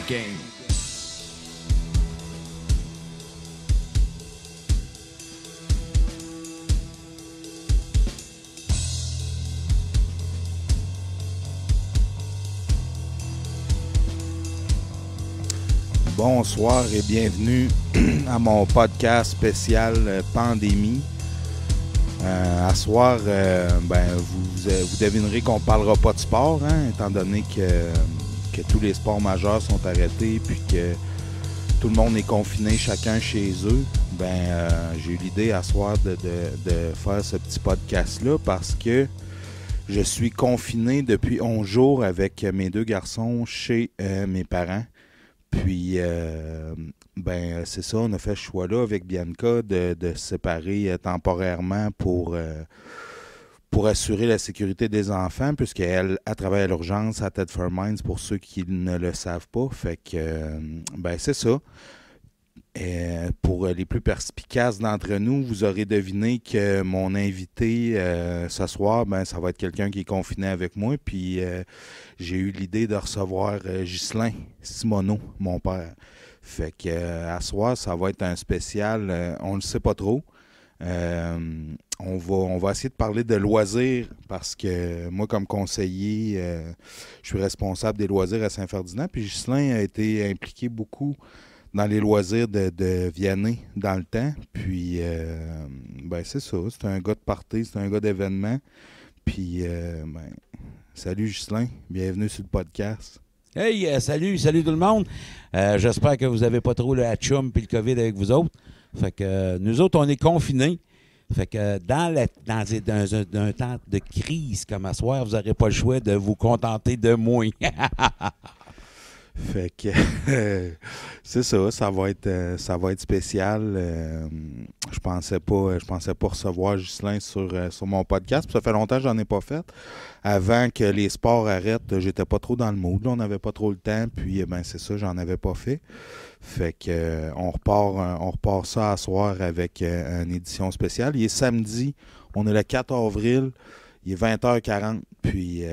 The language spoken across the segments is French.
game. Bonsoir et bienvenue à mon podcast spécial pandémie. À soir, vous devinerez qu'on ne parlera pas de sport, hein, étant donné que tous les sports majeurs sont arrêtés puis que tout le monde est confiné chacun chez eux. J'ai eu l'idée à soir de faire ce petit podcast-là parce que je suis confiné depuis 11 jours avec mes deux garçons chez mes parents. Puis, c'est ça, on a fait ce choix-là avec Bianca de se séparer temporairement pour assurer la sécurité des enfants, puisqu'elle travaille à l'urgence à Thetford Mines, pour ceux qui ne le savent pas. Fait que, c'est ça. Pour les plus perspicaces d'entre nous, vous aurez deviné que mon invité ce soir, ça va être quelqu'un qui est confiné avec moi. Puis j'ai eu l'idée de recevoir Ghislain Simoneau, mon père. Fait que à soir, ça va être un spécial, on ne le sait pas trop. On va essayer de parler de loisirs parce que moi, comme conseiller, je suis responsable des loisirs à Saint-Ferdinand. Puis Ghislain a été impliqué beaucoup dans les loisirs de Vianney dans le temps. Puis, c'est ça. C'est un gars de party, c'est un gars d'événement. Puis, salut Ghislain, bienvenue sur le podcast. Hey, salut tout le monde. J'espère que vous n'avez pas trop le hatchum et le COVID avec vous autres. Fait que nous autres, on est confinés. Fait que dans un temps de crise comme à soir, vous n'aurez pas le choix de vous contenter de moi. Fait que c'est ça, ça va être spécial. Je pensais pas recevoir Ghislain sur mon podcast. Puis ça fait longtemps que j'en ai pas fait. Avant que les sports arrêtent, j'étais pas trop dans le mood. Là, on n'avait pas trop le temps. Puis c'est ça, j'en avais pas fait. Fait que on repart ça à soir avec une édition spéciale. Il est samedi, on est le 4 avril, il est 20h40. Puis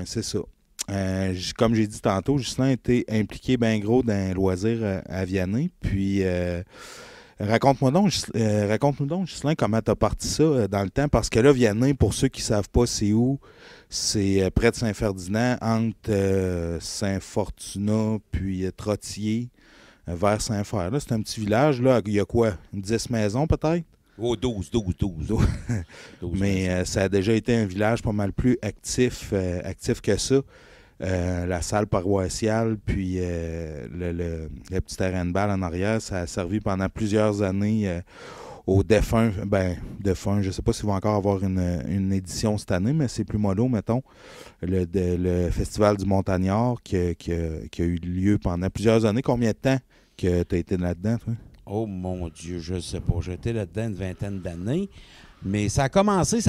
c'est ça. Comme j'ai dit tantôt, Ghislain a été impliqué bien gros dans un loisir à Vianney. Puis, raconte-nous donc, Ghislain, comment tu as parti ça dans le temps. Parce que là, Vianney, pour ceux qui ne savent pas c'est où, c'est près de Saint-Ferdinand, entre Saint-Fortunat puis Trottier, vers Saint-Fer. Là, c'est un petit village. Là, il y a quoi? 10 maisons peut-être? Oh, 12. Mais ça a déjà été un village pas mal plus actif que ça. La salle paroissiale, puis le petit terrain de balle en arrière, ça a servi pendant plusieurs années aux défunts. Défunts, je ne sais pas s'ils vont encore avoir une édition cette année, mais c'est plus mollo, mettons. Le Festival du Montagnard qui a eu lieu pendant plusieurs années. Combien de temps que tu as été là-dedans, toi? Oh mon Dieu, je ne sais pas. J'étais là-dedans une vingtaine d'années. Mais ça a commencé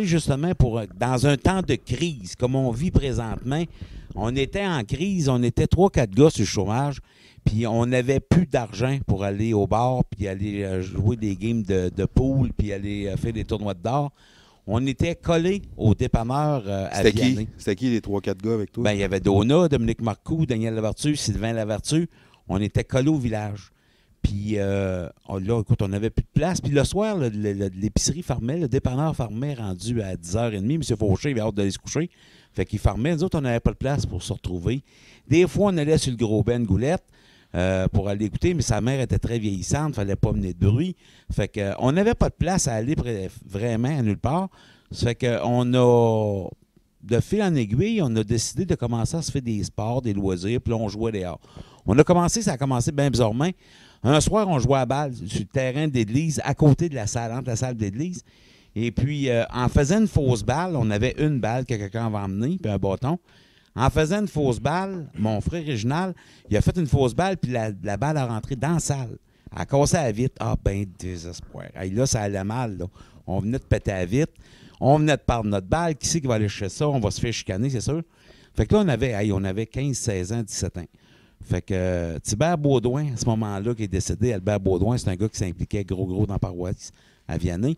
justement dans un temps de crise, comme on vit présentement. On était en crise, on était 3-4 gars sur le chômage, puis on n'avait plus d'argent pour aller au bar, puis aller jouer des games de pool, puis aller faire des tournois de dard. On était collés au dépanneur à Vianney. C'était qui les 3-4 gars avec toi? Il y avait Dona, Dominique Marcoux, Daniel Lavertu, Sylvain Lavertu. On était collés au village. Puis là, écoute, on n'avait plus de place. Puis le soir, l'épicerie fermait, le dépanneur fermait rendu à 10h30. M. Fauché avait hâte d'aller se coucher. Fait qu'il fermait. Nous autres, on n'avait pas de place pour se retrouver. Des fois, on allait sur le gros Ben Goulette pour aller écouter, mais sa mère était très vieillissante. Il ne fallait pas mener de bruit. Fait qu'on n'avait pas de place à aller vraiment à nulle part. Ça fait qu'on a, de fil en aiguille, on a décidé de commencer à se faire des sports, des loisirs, puis là, on jouait dehors. Ça a commencé bien bizarrement. Un soir, on jouait à balle sur le terrain d'église, à côté de la salle, entre la salle d'église. Et puis, en faisant une fausse balle, on avait une balle que quelqu'un avait emmenée, puis un bâton. En faisant une fausse balle, mon frère Réginald, il a fait une fausse balle, puis la balle a rentré dans la salle. Elle a cassé la vitre. Ah, ben, désespoir. Hey, là, ça allait mal, là. On venait de péter la vitre. On venait de perdre notre balle. Qui c'est qui va aller chercher ça? On va se faire chicaner, c'est sûr. Fait que là, on avait 15, 16 ans, 17 ans. Fait que Thibert Baudouin, à ce moment-là, qui est décédé, Albert Baudouin, c'est un gars qui s'impliquait gros dans la paroisse à Vianney.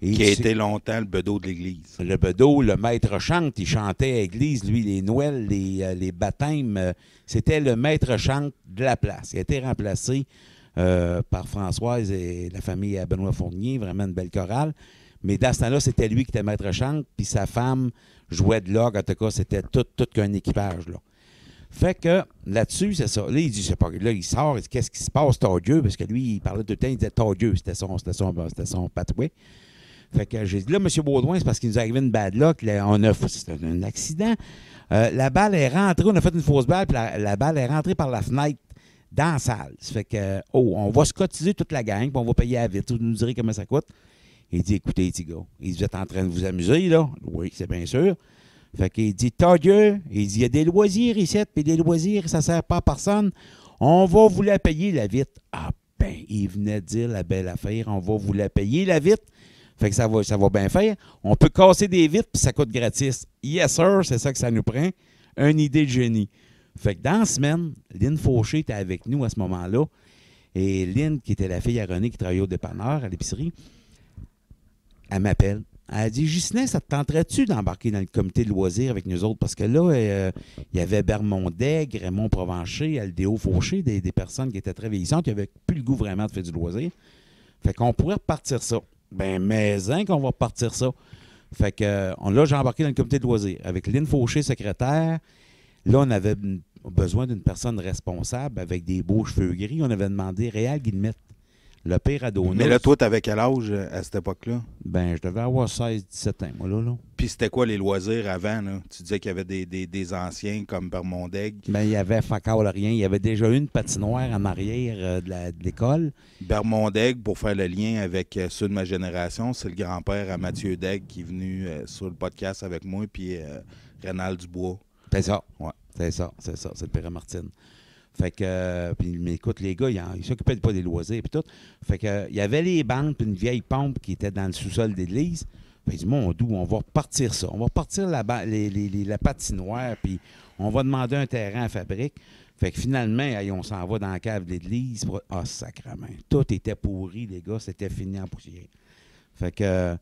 Et qui a été longtemps le bedeau de l'Église. Le bedeau, le maître chante, il chantait à l'église, lui, les Noëls, les baptêmes. C'était le maître chante de la place. Il a été remplacé par Françoise et la famille à Benoît Fournier, vraiment une belle chorale. Mais dans ce temps-là, c'était lui qui était maître chante, puis sa femme jouait de l'orgue. En tout cas, c'était tout qu'un équipage, là. Fait que là-dessus, c'est ça. Là, il dit, là, il sort, il dit, qu'est-ce qui se passe, Dieu? Parce que lui, il parlait tout le temps, il disait Dieu, c'était son patouet. Fait que j'ai dit, là, M. Baudouin, c'est parce qu'il nous est arrivé une bad luck. C'était un accident. La balle est rentrée, on a fait une fausse balle, puis la balle est rentrée par la fenêtre dans la salle. Ça fait que, on va se cotiser toute la gang, puis on va payer à vite. Vous nous direz comment ça coûte. Il dit, écoutez, petit gars, il dit, vous êtes en train de vous amuser, là? Oui, c'est bien sûr. Fait qu'il dit, Dieu, il dit, il y a des loisirs ici, puis des loisirs, ça ne sert pas à personne. On va vous la payer, la vitre. Ah, ben, il venait de dire la belle affaire, on va vous la payer, la vitre. Fait que ça va bien faire. On peut casser des vitres, puis ça coûte gratis. Yes, sir, c'est ça que ça nous prend. Une idée de génie. Fait que dans la semaine, Lynn Fauché était avec nous à ce moment-là. Et Lynn, qui était la fille à René, qui travaillait au dépanneur, à l'épicerie, elle m'appelle. Elle dit, Ghislain, ça te tenterait-tu d'embarquer dans le comité de loisirs avec nous autres? Parce que là, il y avait Bermond Daigle, Raymond Provencher, Aldéo Fauché, des personnes qui étaient très vieillissantes, qui n'avaient plus le goût vraiment de faire du loisir. Fait qu'on pourrait repartir ça. Ben, mais qu'on va repartir ça. Fait que là, j'ai embarqué dans le comité de loisirs avec Lynn Fauché, secrétaire. Là, on avait besoin d'une personne responsable avec des beaux cheveux gris. On avait demandé Réal Guillemette, le père Adonis. Mais là, toi, t'avais quel âge à cette époque-là? Ben, je devais avoir 16-17 ans, moi, là. Puis c'était quoi les loisirs avant, là? Tu disais qu'il y avait des anciens comme Bermond Daigle. Ben, il y avait Facal rien. Il y avait déjà une patinoire en arrière de l'école. Bermond Daigle, pour faire le lien avec ceux de ma génération, c'est le grand-père à Mathieu Daigle qui est venu sur le podcast avec moi, puis Rénal Dubois. C'est ça. Ouais. C'est ça. C'est le père Martine. Fait que, mais écoute, les gars, ils s'occupaient pas des loisirs et tout. Fait que, il y avait les bandes puis une vieille pompe qui était dans le sous-sol d'église. Fait que, dit, mon doux, on va repartir ça. On va repartir la patinoire, puis on va demander un terrain à fabrique. Fait que finalement, on s'en va dans la cave de l'église. Ah, sacrement. Tout était pourri, les gars. C'était fini en poussière. Fait que,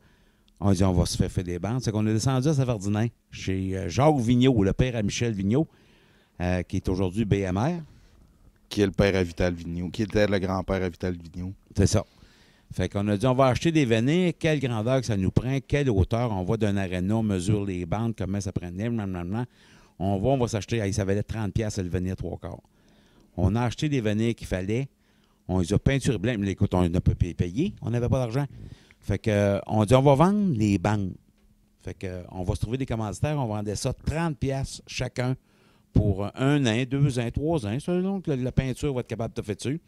on dit, on va se faire des bandes. C'est qu'on est descendu à Savardinin, chez Jacques Vigneault, le père à Michel Vigneault, qui est aujourd'hui BMR. Qui est le père à Vital Vigneault, qui était le grand-père à Vital Vigneault. C'est ça. Fait qu'on a dit, on va acheter des vanilles, quelle grandeur que ça nous prend, quelle hauteur, on va d'un aréna, on mesure les bandes, comment ça prenait, blablabla. On va s'acheter, ça valait 30$ le vanille 3/4. On a acheté des vanilles qu'il fallait, on les a peinturées blancs, mais écoute, on n'a pas payé, on n'avait pas d'argent. Fait que, on dit, on va vendre les bandes. Fait que, on va se trouver des commanditaires, on vendait ça 30$ chacun pour 1 an, 2 ans, 3 ans, selon que la peinture va être capable de te faire dessus.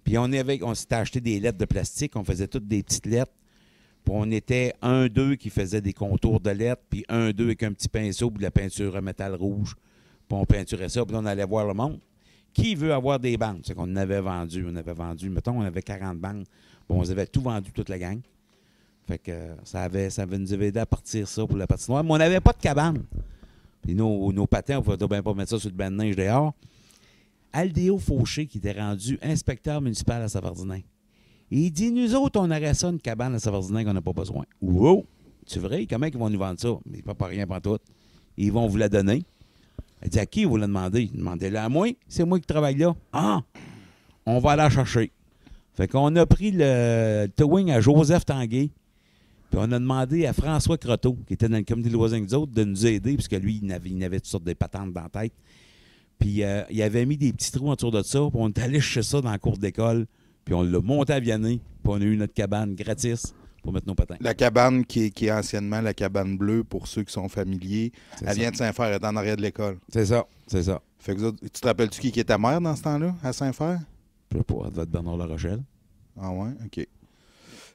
Puis on s'était acheté des lettres de plastique, on faisait toutes des petites lettres. Puis on était 1-2 qui faisait des contours de lettres, puis 1-2 avec un petit pinceau, puis de la peinture à métal rouge. Puis on peinturait ça, puis on allait voir le monde. Qui veut avoir des bandes? C'est qu'on avait vendu, mettons, on avait 40 bandes. Bon, on avait tout vendu, toute la gang. Fait que ça nous avait aidé à partir ça pour la patinoire. Mais on n'avait pas de cabane. Puis nos patins, on ne pouvait bien pas mettre ça sur le banc de neige dehors. Aldéo Fauché, qui était rendu inspecteur municipal à Savardinin. Il dit, nous autres, on aurait ça, une cabane à Savardinin qu'on n'a pas besoin. Wow! C'est vrai? Comment ils vont nous vendre ça? Mais pas rien pour tout. Ils vont vous la donner. Elle dit, à qui vous la demandez? Demandez-la à moi. C'est moi qui travaille là. Ah! On va la chercher. Fait qu'on a pris le towing à Joseph Tanguay. Puis on a demandé à François Croteau, qui était dans le comité de loisirs des autres, de nous aider, puisque lui, il avait toutes sortes de patentes dans la tête. Puis il avait mis des petits trous autour de ça, puis on est allé chercher ça dans la cour d'école, puis on l'a monté à Vianney, puis on a eu notre cabane gratis pour mettre nos patins. La cabane qui est anciennement la cabane bleue, pour ceux qui sont familiers, elle vient de Saint-Fer, elle est en arrière de l'école. C'est ça, c'est ça. Fait que tu te rappelles-tu qui était mère dans ce temps-là, à Saint-Fer? Je sais pas, elle devait être Bernard La Rochelle. Ah ouais, OK.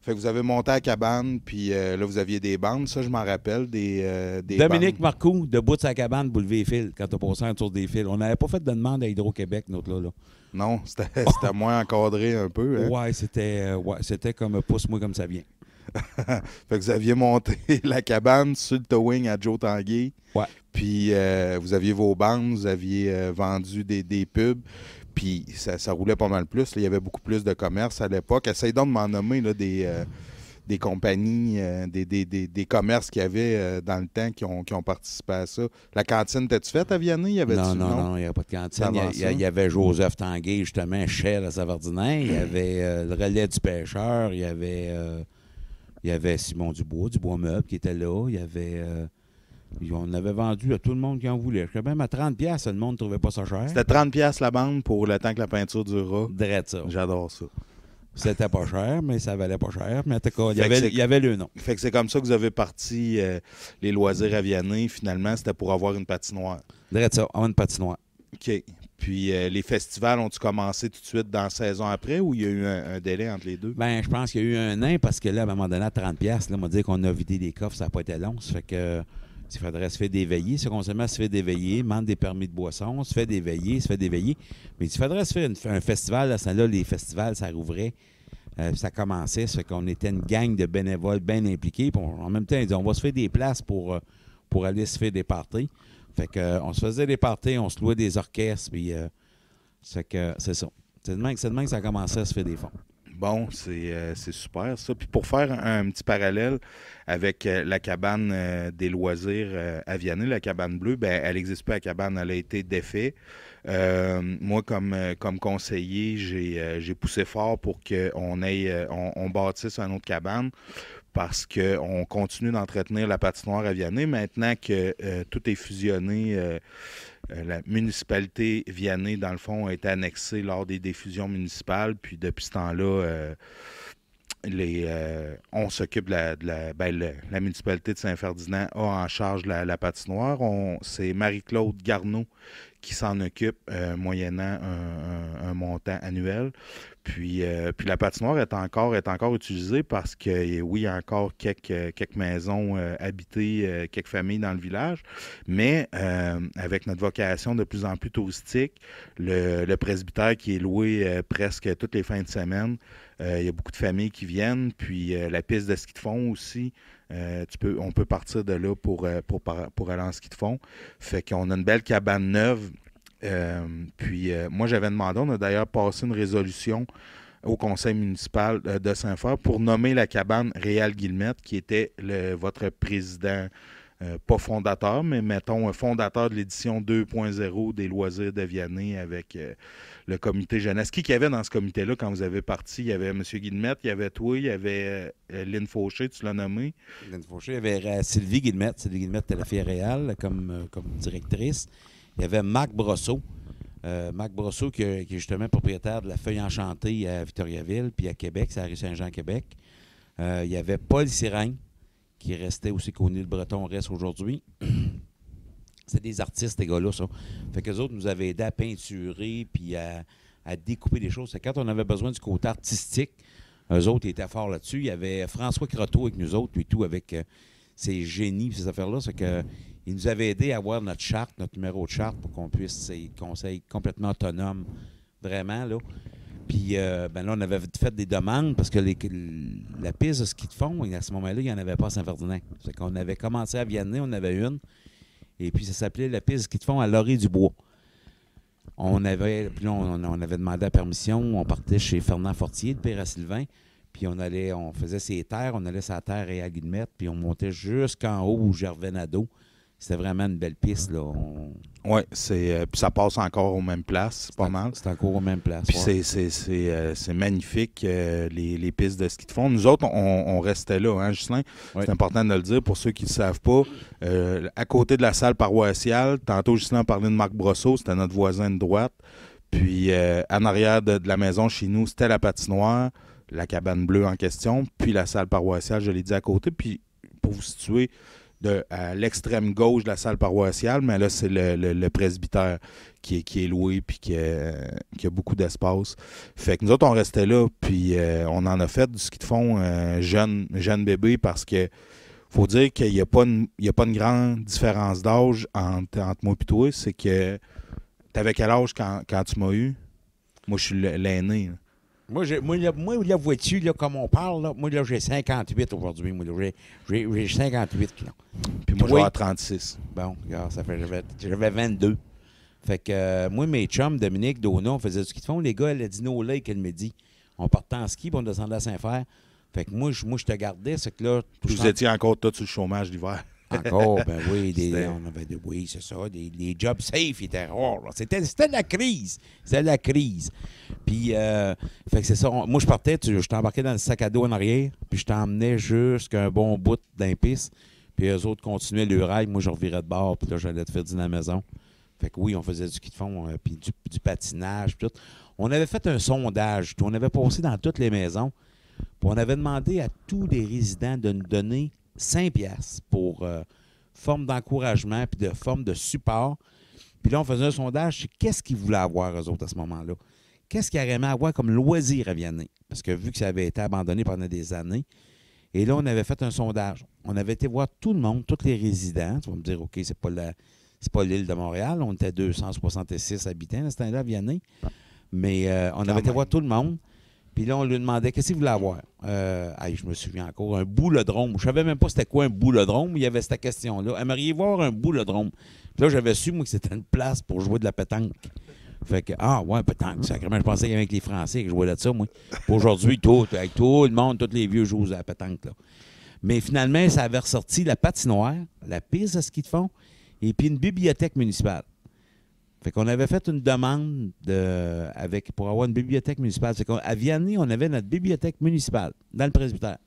Fait que vous avez monté à la cabane, puis là, vous aviez des bandes, ça, je m'en rappelle, des Dominique bandes. Marcoux, debout de sa cabane pour lever les fils, quand on passait autour des fils. On n'avait pas fait de demande à Hydro-Québec, notre là. Non, c'était moins encadré un peu. Hein? Ouais, c'était comme pousse-moi comme ça vient. Fait que vous aviez monté la cabane sur le towing à Joe Tanguay. Ouais. Puis vous aviez vos bandes, vous aviez vendu des pubs. Puis ça roulait pas mal plus. Là. Il y avait beaucoup plus de commerce à l'époque. Essaye donc de m'en nommer là, des des compagnies, des commerces qu'il y avait dans le temps qui ont participé à ça. La cantine, t'as-tu faite à Vianney? Non, il n'y avait pas de cantine. Il y avait Joseph Tanguay, justement, chef à Savardinais. Il y avait le relais du pêcheur. Il y avait Simon Dubois Meuble, qui était là. Il y avait... on avait vendu à tout le monde qui en voulait. Même à 30$, le monde ne trouvait pas ça cher. C'était 30$ la bande pour le temps que la peinture durera. Drette ça. J'adore ça. C'était pas cher, mais ça valait pas cher. Mais en tout cas, il y avait le nom. Fait que c'est comme ça que vous avez parti les loisirs à Vianney. Finalement, c'était pour avoir une patinoire. Drette ça, avoir une patinoire. OK. Puis les festivals, ont-tu commencé tout de suite dans la saison après ou il y a eu un délai entre les deux? Ben, je pense qu'il y a eu un an parce que là, à un moment donné, à 30$, là, on m'a dit qu'on a vidé des coffres, ça n'a pas été long. Ça fait que il faudrait se faire d'éveiller. Ce qu'on se met à se faire d'éveiller, demande des permis de boisson, se fait d'éveiller. Mais il faudrait se faire un festival. Là, les festivals, ça rouvrait. Ça commençait. Ça fait qu'on était une gang de bénévoles bien impliqués. Puis en même temps, ils disaient, on va se faire des places pour aller se faire des parties. Fait que on se faisait des parties, on se louait des orchestres. Puis c'est ça. C'est de même que ça a commencé à se faire des fonds. Bon, c'est super ça. Puis pour faire un petit parallèle avec la cabane des loisirs à Vianney, la cabane bleue, ben elle n'existe plus, la cabane, elle a été défaite. Moi, comme conseiller, j'ai poussé fort pour qu'on bâtisse une autre cabane parce qu'on continue d'entretenir la patinoire à Vianney. Maintenant que tout est fusionné, la municipalité Vianney, dans le fond, a été annexée lors des diffusions municipales. Puis depuis ce temps-là, on s'occupe la municipalité de Saint-Ferdinand a en charge la patinoire. C'est Marie-Claude Garneau qui s'en occupe moyennant un montant annuel. Puis la patinoire est encore utilisée parce que oui, il y a encore quelques maisons habitées, quelques familles dans le village, mais avec notre vocation de plus en plus touristique, le presbytère qui est loué presque toutes les fins de semaine, il y a beaucoup de familles qui viennent, puis la piste de ski de fond aussi, on peut partir de là pour aller en ski de fond. Fait qu'on a une belle cabane neuve. Moi, j'avais demandé, on a d'ailleurs passé une résolution au conseil municipal de Saint-Fort pour nommer la cabane Réal Guillemette, qui était votre président, pas fondateur, mais mettons fondateur de l'édition 2.0 des loisirs de Vianney avec le comité jeunesse. Qui y avait dans ce comité-là quand vous avez parti? Il y avait M. Guillemette, il y avait toi, il y avait Lynn Fauché, tu l'as nommé. Lynn Fauché, il y avait Sylvie Guillemette. Sylvie Guillemette était la fille réelle comme directrice. Il y avait Marc Brosseau. Marc Brosseau, qui est justement propriétaire de la Feuille Enchantée à Victoriaville, puis à Québec, c'est à rue Saint-Jean, Québec. Il y avait Paul Sirène, qui restait aussi qu'au Nil-Breton reste aujourd'hui. C'est des artistes, ces gars-là, ça. Fait qu'eux autres nous avaient aidés à peinturer puis à découper des choses. C'est quand on avait besoin du côté artistique, eux autres étaient forts là-dessus. Il y avait François Croteau avec nous autres, puis tout, avec ses génies, ces affaires-là. C'est que il nous avait aidé à avoir notre charte, notre numéro de charte pour qu'on puisse être conseil complètement autonome, vraiment, là. Puis là, on avait fait des demandes parce que la piste de ski de fond, à ce moment-là, il n'y en avait pas à Saint-Ferdinand. C'est qu'on avait commencé à Vianney, on en avait une. Et puis, ça s'appelait la piste de ski de fond à Laurier-du-Bois. On avait demandé la permission. On partait chez Fernand Fortier de Père-à-Sylvain. Puis on faisait ses terres. On allait sa terre et à Guillemette. Puis on montait jusqu'en haut où Gervais Nadeau. C'était vraiment une belle piste, là. Oui, puis ça passe encore aux mêmes places, c'est pas mal. C'est encore aux mêmes places. Puis ouais. c'est magnifique, les pistes de ski de fond. Nous autres, on restait là, hein, Ghislain? Oui. C'est important de le dire pour ceux qui ne le savent pas. À côté de la salle paroissiale, tantôt, Ghislain parlait de Marc Brosseau, c'était notre voisin de droite. Puis en arrière de la maison chez nous, c'était la patinoire, la cabane bleue en question, puis la salle paroissiale, je l'ai dit à côté. Puis pour vous situer, à l'extrême gauche de la salle paroissiale, mais là, c'est le presbytère qui est loué puis qui a beaucoup d'espace. Fait que nous autres, on restait là, puis on en a fait du ski de fond jeune bébé parce que faut dire qu'il n'y a pas une grande différence d'âge entre moi et toi. C'est que t'avais quel âge quand tu m'as eu? Moi, je suis l'aîné. Là. Moi, là, vois-tu, là, comme on parle, là, moi, là, j'ai 58 aujourd'hui. Moi, là, j'ai 58. Là. Puis moi, je vais à 36. Bon, regarde, ça fait j'avais 22. Fait que moi, mes chums, Dominique, Dona, on faisait du ski de fond. Les gars, à la Dino Lake, le midi, on partait en ski, puis on descendait à Saint-Fer. Fait que moi, je te gardais, c'est que là... Puis vous étiez encore tout sur le chômage d'hiver. Encore, ben oui, on avait oui, c'est ça, les jobs safe étaient rares. C'était la crise. C'était la crise. Puis, fait que c'est ça. Moi, je partais, je t'embarquais dans le sac à dos en arrière, puis je t'emmenais jusqu'à un bon bout d'un piste. Puis eux autres continuaient le rail. Moi, je revirais de bord, puis là, j'allais te faire dîner à la maison. Fait que oui, on faisait du ski de fond, puis du patinage, puis tout. On avait fait un sondage. On avait passé dans toutes les maisons. Puis on avait demandé à tous les résidents de nous donner 5 piastres pour forme d'encouragement puis de forme de support. Puis là, on faisait un sondage sur qu'est-ce qu'ils voulaient avoir, eux autres, à ce moment-là. Qu'est-ce qu'ils aimeraient avoir comme loisir à Vianney? Parce que vu que ça avait été abandonné pendant des années, et là, on avait fait un sondage. On avait été voir tout le monde, tous les résidents. Tu vas me dire, OK, c'est pas l'île de Montréal. On était 266 habitants à ce temps-là à Vianney. Mais on avait été voir tout le monde. Puis là, on lui demandait qu'est-ce qu'il voulait avoir. Je me souviens encore, un boulodrome. Je savais même pas c'était quoi un boulodrome. Il y avait cette question-là. Aimeriez voir un boulodrome? Puis là, j'avais su, moi, que c'était une place pour jouer de la pétanque. Fait que, pétanque, sacrément. Je pensais qu'il y avait avec les Français que je jouais de ça, moi. Puis aujourd'hui, avec tout le monde, tous les vieux jouent à la pétanque, là. Mais finalement, ça avait ressorti la patinoire, la piste de ski de fond, et puis une bibliothèque municipale. Fait qu'on avait fait une demande pour avoir une bibliothèque municipale. C'est qu'à Vianney, on avait notre bibliothèque municipale dans le presbytère.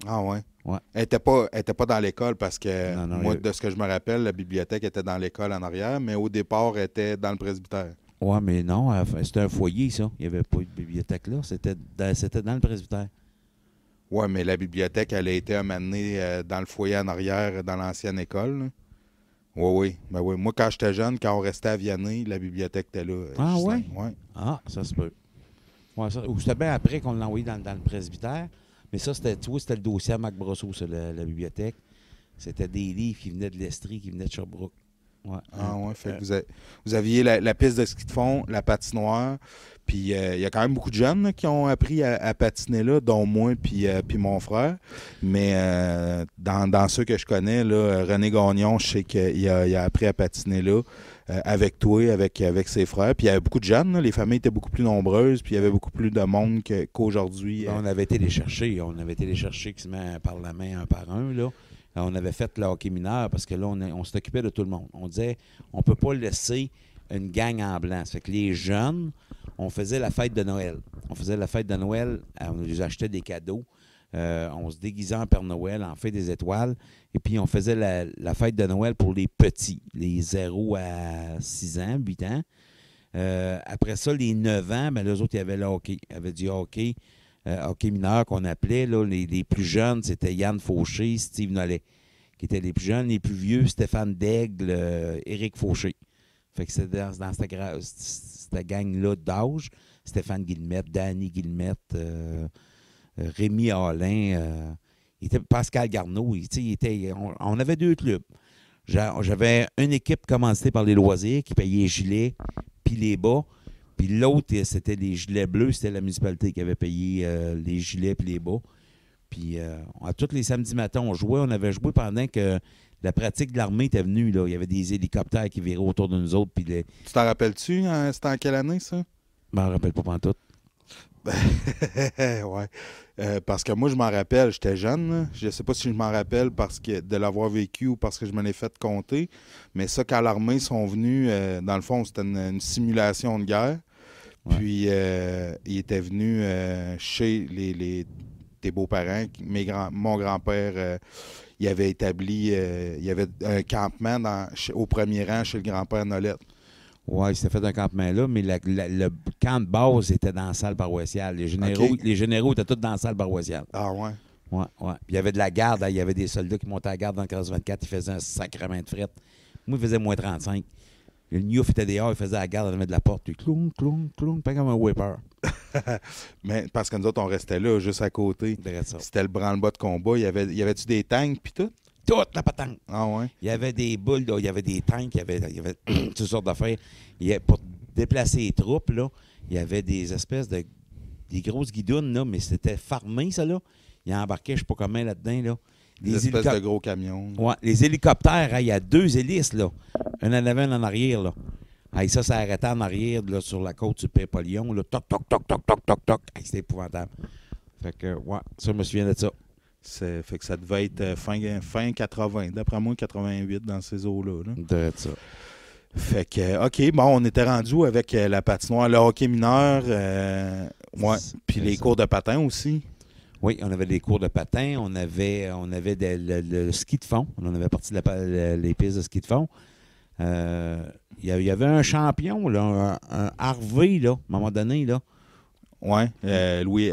Ah ouais? Ouais. Elle était pas dans l'école parce que moi, de ce que je me rappelle, la bibliothèque était dans l'école en arrière, mais au départ, elle était dans le presbytère. Oui, mais non, c'était un foyer, ça. Il n'y avait pas de bibliothèque là. C'était dans le presbytère. Oui, mais la bibliothèque, elle a été amenée dans le foyer en arrière, dans l'ancienne école, là. Oui. Ben oui. Moi, quand j'étais jeune, quand on restait à Vianney, la bibliothèque était là. Ah oui? Ouais. Ah, ça se peut. Ouais, ou c'était bien après qu'on l'a envoyé dans le presbytère. Mais ça, c'était le dossier à Mac Brosseau, ça, la bibliothèque. C'était des livres qui venaient de l'Estrie, qui venaient de Sherbrooke. Ouais. Fait que vous aviez la piste de ski de fond, la patinoire, puis il y a quand même beaucoup de jeunes là, qui ont appris à patiner là, dont moi puis mon frère. Mais dans ceux que je connais, là, René Gagnon, je sais qu'il a appris à patiner là avec toi, avec ses frères. Puis il y avait beaucoup de jeunes, là, les familles étaient beaucoup plus nombreuses, puis il y avait beaucoup plus de monde qu'aujourd'hui. On avait été les chercher. On avait été les chercher qui se met par la main un par un, là. On avait fait le hockey mineur parce que là, on s'occupait de tout le monde. On disait, on ne peut pas laisser une gang en blanc. Ça fait que les jeunes, on faisait la fête de Noël. On lui achetait des cadeaux. On se déguisait en Père Noël, en fait des étoiles. Et puis, on faisait la fête de Noël pour les petits, les 0 à 6 ans, 8 ans. Après ça, les 9 ans, ben, les autres, il y avait le hockey. Il y avait du hockey. Hockey mineur qu'on appelait. Là, les plus jeunes, c'était Yann Fauché, Steve Nollet, qui étaient les plus jeunes. Les plus vieux, Stéphane Daigle, Éric Fauché. Fait que c'était dans cette gang-là d'âge. Stéphane Guillemette, Danny Guillemette, Rémi Alain, Pascal Garneau. On avait 2 clubs. J'avais une équipe commencée par les loisirs qui payait les gilets puis les bas. Puis l'autre, c'était les gilets bleus. C'était la municipalité qui avait payé les gilets puis les bas. Puis à tous les samedis matins, on jouait. On avait joué pendant que la pratique de l'armée était venue. Là. Il y avait des hélicoptères qui viraient autour de nous autres. Puis Tu t'en rappelles-tu? C'était en quelle année, ça? Je m'en rappelle pas pantoute. Ouais. Parce que moi, je m'en rappelle, j'étais jeune. Là. Je sais pas si je m'en rappelle parce que de l'avoir vécu ou parce que je me l'ai fait compter. Mais ça, quand l'armée sont venus, dans le fond, c'était une simulation de guerre. Ouais. Puis, ils étaient venus chez tes beaux-parents. Mon grand-père, il avait établi, il y avait un campement au premier rang chez le grand-père Nolette. Oui, il s'était fait un campement là, mais le camp de base était dans la salle paroissiale. Les généraux étaient tous dans la salle paroissiale. Ah ouais? Oui. Puis il y avait de la garde. Il y avait des soldats qui montaient à la garde dans le 15-24. Ils faisaient un sacrement de fret. Moi, il faisait moins 35. Le Niouf était dehors, il faisait la garde, il avait de la porte. Puis cloum, cloum, cloum, pas comme un whipper. Mais parce que nous autres, on restait là, juste à côté. C'était le branle-bas de combat. Y avait-tu des tanks puis tout? Toute la patente. Ah ouais? Il y avait des boules, là, il y avait des tanks, il y avait toutes sortes d'affaires. Pour déplacer les troupes, là, il y avait des espèces des grosses guidounes, là, mais c'était farmé, ça, là. Il embarquait, je ne sais pas comment, là-dedans, là. Des espèces de gros camions. Oui, les hélicoptères, il y a 2 hélices, là. Un en avant, un en arrière, là. Ça arrêtait en arrière, là, sur la côte du Pépolion, là. Toc, toc, toc, toc, toc, toc, toc. C'était épouvantable. Fait que, ouais, ça, je me souviens de ça. Fait que ça devait être fin 80, d'après moi, 88 dans ces eaux-là. Là. De ça. Fait que, OK, bon, on était rendu avec la patinoire, le hockey mineur, ouais, puis les cours de patin aussi. Oui, on avait des cours de patin, on avait le ski de fond, on en avait parti de les pistes de ski de fond. Il y avait un champion, là, un Harvey, là, à un moment donné, là. Oui,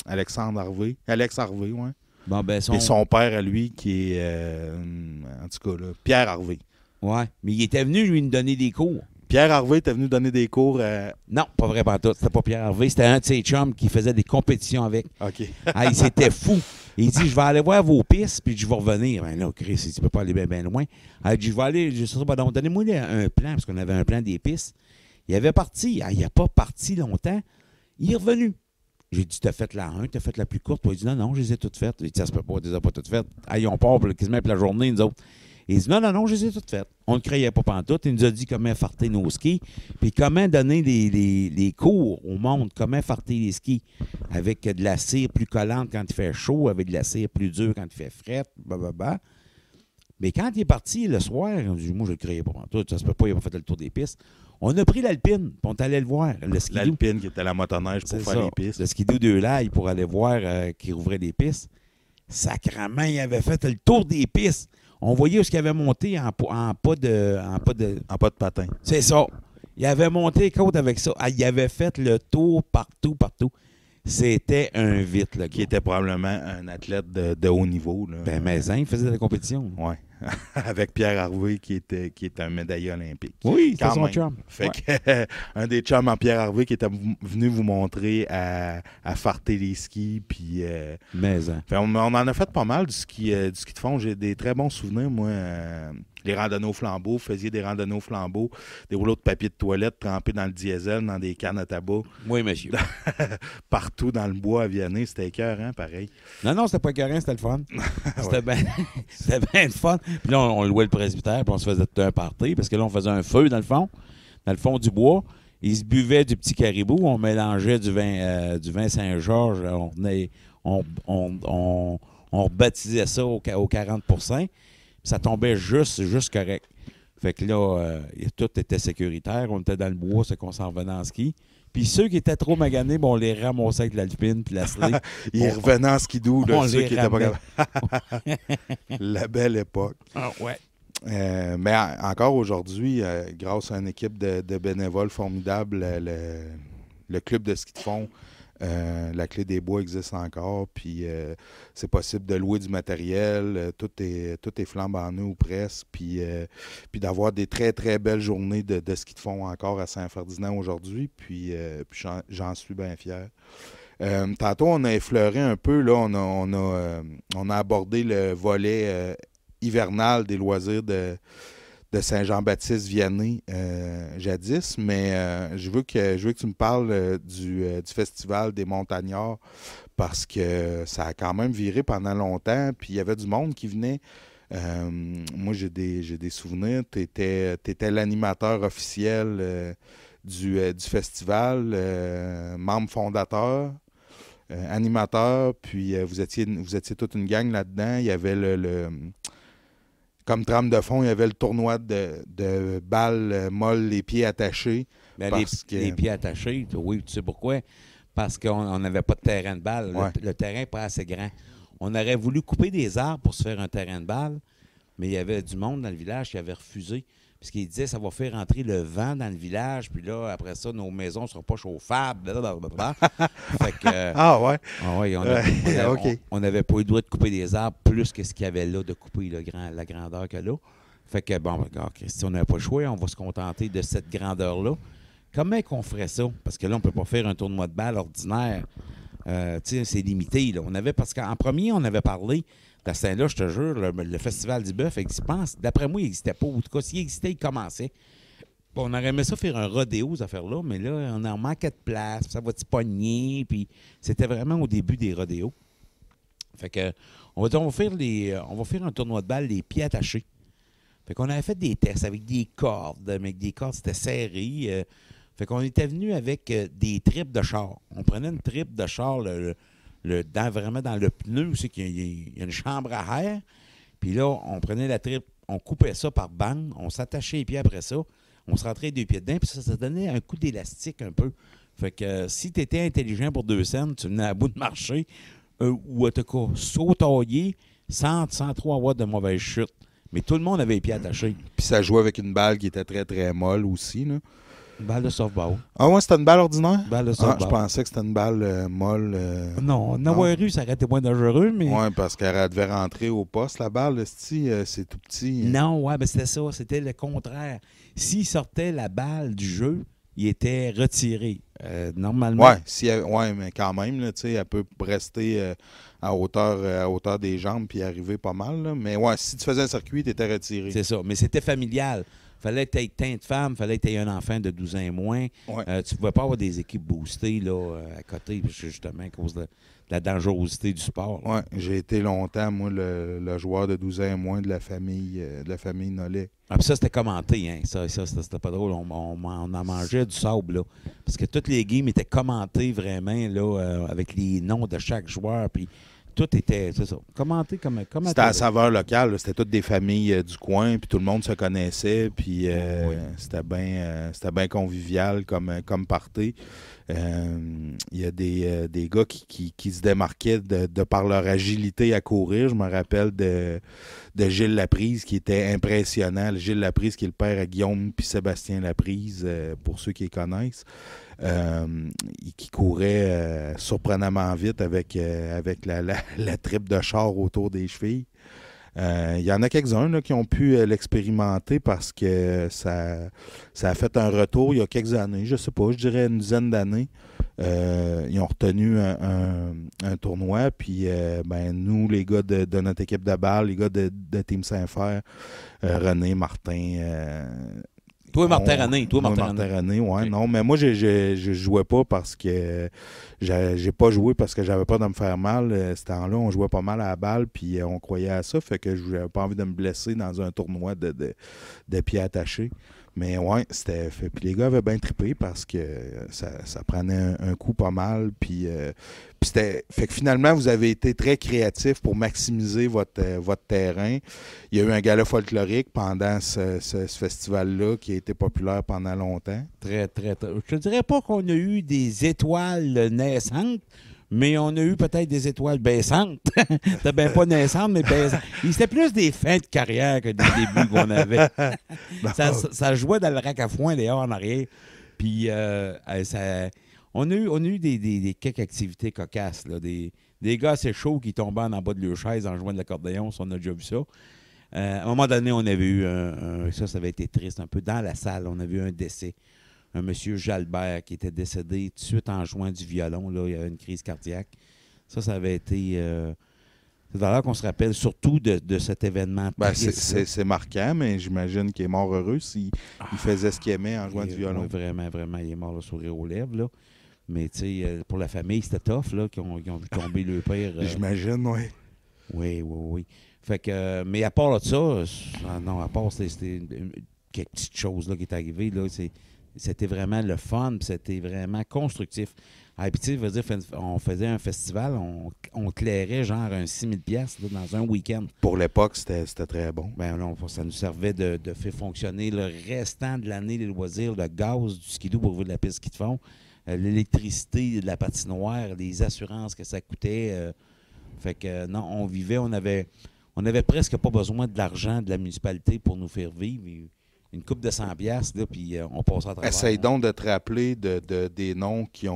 Alexandre Harvey. Alex Harvey, oui. Bon, ben, Et son père à lui, qui est, en tout cas, là, Pierre Harvey. Oui, mais il était venu, lui, nous donner des cours. Pierre Harvey était venu donner des cours Non, pas vrai pantoute. C'était pas Pierre Harvey. C'était un de ses chums qui faisait des compétitions avec. OK. Il s'était fou. Il dit, je vais aller voir vos pistes, puis je vais revenir. Ben là, Chris, il dit, tu peux pas aller bien loin. Il dit, je vais aller, donnez-moi un plan, parce qu'on avait un plan des pistes. Il avait parti. Il n'a pas parti longtemps. Il est revenu. J'ai dit, t'as fait la 1, t'as fait la plus courte. Puis il dit, non, je les ai toutes faites. J'ai dit, ça se peut pas, tu les as pas toutes faites. Ils ont part quasiment pour la journée, nous autres. Il dit, non, je les ai toutes faites. On ne croyait pas pantoute. Il nous a dit comment farter nos skis, puis comment donner les cours au monde, comment farter les skis avec de la cire plus collante quand il fait chaud, avec de la cire plus dure quand il fait fret, blablabla. Mais quand il est parti le soir, on dit, moi, je ne le croyais pas pantoute. Ça se peut pas, il n'a pas fait le tour des pistes. On a pris l'Alpine, puis on est allé le voir. L'Alpine qui était la motoneige pour faire les pistes. Le skidoo de Laye pour aller voir qui rouvrait des pistes. Sacrement, il avait fait le tour des pistes. On voyait où il avait monté en pas de patin. C'est ça. Il avait monté les côtes avec ça. Il avait fait le tour partout. C'était un vite, le gars. Qui était probablement un athlète de haut niveau. Là. Ben, mais il faisait de la compétition. Oui. Avec Pierre Harvey, qui est un médaillé olympique. Oui, c'était son chum. Fait que, un des chums en Pierre Harvey qui était venu vous montrer à farter les skis. Puis, on en a fait pas mal du ski de fond. J'ai des très bons souvenirs, moi. Les randonnées au flambeau, vous faisiez des randonnées au flambeau, des rouleaux de papier de toilette trempés dans le diesel, dans des cannes à tabac. Oui, monsieur. Partout dans le bois à Vianney, c'était écœurant, pareil. Non, c'était pas écœurant, c'était le fun. C'était bien le fun. Puis là, on louait le presbytère, puis on se faisait tout un party, parce que là, on faisait un feu dans le fond du bois. Ils se buvaient du petit caribou, on mélangeait du vin Saint-Georges, on rebaptisait ça au 40%. Ça tombait juste correct. Fait que là, tout était sécuritaire. On était dans le bois, c'est qu'on s'en revenait en ski. Puis ceux qui étaient trop maganés, on les ramassait avec l'Alpine puis la slé. Ils revenaient en skidoo, là, ceux qui étaient pas capables. La belle époque. Ah ouais. Mais encore aujourd'hui, grâce à une équipe de bénévoles formidables, le club de ski de fond, la Clé des Bois existe encore, puis c'est possible de louer du matériel, tout est flambant neuf ou presque, puis d'avoir des très, très belles journées de ski de fond encore à Saint-Ferdinand aujourd'hui, puis j'en suis bien fier. Tantôt, on a effleuré un peu, là, on a abordé le volet hivernal des loisirs de Saint-Jean-Baptiste-Vianney jadis, mais je veux que tu me parles du Festival des Montagnards parce que ça a quand même viré pendant longtemps, puis il y avait du monde qui venait. Moi, j'ai des souvenirs. Tu étais l'animateur officiel du festival, membre fondateur, animateur, puis vous étiez toute une gang là-dedans. Il y avait comme trame de fond, il y avait le tournoi de balles molles, les pieds attachés. Ben, les pieds attachés, oui, tu sais pourquoi? Parce qu'on n'avait pas de terrain de balle. Ouais. Le terrain n'est pas assez grand. On aurait voulu couper des arbres pour se faire un terrain de balle, mais il y avait du monde dans le village qui avait refusé. Parce qu'il disait que ça va faire entrer le vent dans le village, puis là, après ça, nos maisons ne seront pas chauffables. Blablabla. Fait que, ah ouais? Ah ouais, on n'avait pas eu le droit de couper des arbres plus que ce qu'il y avait là, de couper la grandeur que là. Fait que, bon, regarde, Christy, on n'a pas le choix, on va se contenter de cette grandeur-là. Comment qu'on ferait ça? Parce que là, on ne peut pas faire un tournoi de balle ordinaire. C'est limité. Là. Parce qu'en premier, on avait parlé de là, je te jure, le Festival du Bœuf, d'après moi, il n'existait pas. En tout cas, s'il existait, il commençait. On aurait aimé ça faire un rodéo, ces affaires-là, mais là, on en manquait de place, ça va-tu pogner, puis c'était vraiment au début des rodéos. Fait que, on va faire un tournoi de balle, les pieds attachés. Fait qu'on avait fait des tests avec des cordes, mais avec des cordes, c'était serré. Fait qu'on était venu avec des tripes de char. On prenait une tripe de char, vraiment dans le pneu, c'est qu'il y a une chambre à air. Puis là, on prenait la tripe, on coupait ça par bande, on s'attachait les pieds après ça, on se rentrait les 2 pieds dedans, puis ça donnait un coup d'élastique un peu. Fait que si tu étais intelligent pour 2 cents, tu venais à bout de marcher, ou en tout cas sautailler sans trop avoir de mauvaises chutes. Mais tout le monde avait les pieds attachés. Puis ça jouait avec une balle qui était très, très molle aussi, là. Une balle de softball. Ah ouais, c'était une balle ordinaire? Balle de softball. Je pensais que c'était une balle molle. Non, en avoir eu, ça aurait été moins dangereux, mais... Oui, parce qu'elle devait rentrer au poste, la balle, c'est tout petit. Non, ouais, ben c'était ça. C'était le contraire. S'il sortait la balle du jeu, il était retiré. Normalement... Oui, mais quand même, là, elle peut rester à hauteur des jambes puis arriver pas mal. Là. Mais ouais, si tu faisais un circuit, tu étais retiré. C'est ça. Mais c'était familial. Fallait que tu aies teinte de femme, fallait que tu aies un enfant de 12 ans et moins. Ouais. Tu ne pouvais pas avoir des équipes boostées là, à côté, justement, à cause de la dangerosité du sport. Oui, j'ai été longtemps, moi, le joueur de 12 ans et moins de la famille Nollet. Ah, puis ça, c'était commenté, hein. Ça c'était pas drôle. On en mangeait du sable, là. Parce que toutes les games étaient commentées vraiment, là, avec les noms de chaque joueur. Puis tout était, c'est ça, commenté comme c'était à saveur locale. C'était toutes des familles du coin, puis tout le monde se connaissait. Puis c'était bien convivial comme party. Il y a des gars qui se démarquaient de par leur agilité à courir. Je me rappelle de Gilles Laprise qui était impressionnant. Gilles Laprise qui est le père à Guillaume puis Sébastien Laprise, pour ceux qui les connaissent. Qui courait surprenamment vite avec la tripe de char autour des chevilles. Il y en a quelques-uns là, qui ont pu l'expérimenter parce que ça a fait un retour il y a quelques années, je sais pas, je dirais une dizaine d'années. Ils ont retenu un tournoi, puis nous, les gars de notre équipe de balle, les gars de Team Saint-Fer, René, Martin... Toi, Martin René, oui. Okay. Non, mais moi, je jouais pas parce que j'ai pas joué parce que j'avais peur de me faire mal. Ce temps-là, on jouait pas mal à la balle, puis on croyait à ça, fait que j'avais pas envie de me blesser dans un tournoi de pieds attachés. Mais ouais, c'était fait. Puis les gars avaient bien trippé parce que ça prenait un coup pas mal. Puis c'était. Fait que finalement, vous avez été très créatif pour maximiser votre terrain. Il y a eu un gala folklorique pendant ce festival-là qui a été populaire pendant longtemps. Très, très, très. Je ne dirais pas qu'on a eu des étoiles naissantes, mais on a eu peut-être des étoiles baissantes. C'était bien pas naissantes, mais baissantes. C'était plus des fins de carrière que des débuts qu'on avait. ça jouait dans le rack à foin, d'ailleurs, en arrière. Puis, on a eu des quelques activités cocasses. Là, des gars assez chauds qui tombaient en bas de leur chaise en jouant de l'accordéon. On a déjà vu ça. À un moment donné, on avait eu ça avait été triste un peu. Dans la salle, on avait eu un décès. Un monsieur Jalbert qui était décédé tout de suite en jouant du violon. Là, il y avait une crise cardiaque. Ça avait été... c'est valeur qu'on se rappelle surtout de cet événement. C'est marquant, mais j'imagine qu'il est mort heureux s'il faisait ce qu'il aimait en jouant du violon. Oui, vraiment, vraiment. Il est mort le sourire aux lèvres. Là. Mais tu sais, pour la famille, c'était tough là, qui ont vu tomber le père. J'imagine, oui. Oui. Fait que, mais à part là, de ça, non, à part c'était quelque petite chose là, qui est arrivée, là, c'était vraiment le fun, puis c'était vraiment constructif. Ah, puis tu sais, on faisait un festival, on clairait genre un 6 000 $ dans un week-end. Pour l'époque, c'était très bon. Ben non, ça nous servait de faire fonctionner le restant de l'année les loisirs, le gaz du skidoo pour ouvrir de la piste ski de fond, l'électricité de la patinoire, les assurances que ça coûtait. Fait que non, on vivait, on avait presque pas besoin de l'argent de la municipalité pour nous faire vivre. Une coupe de 100 $, là, puis on passe à travers. Essaye donc de te rappeler des noms qui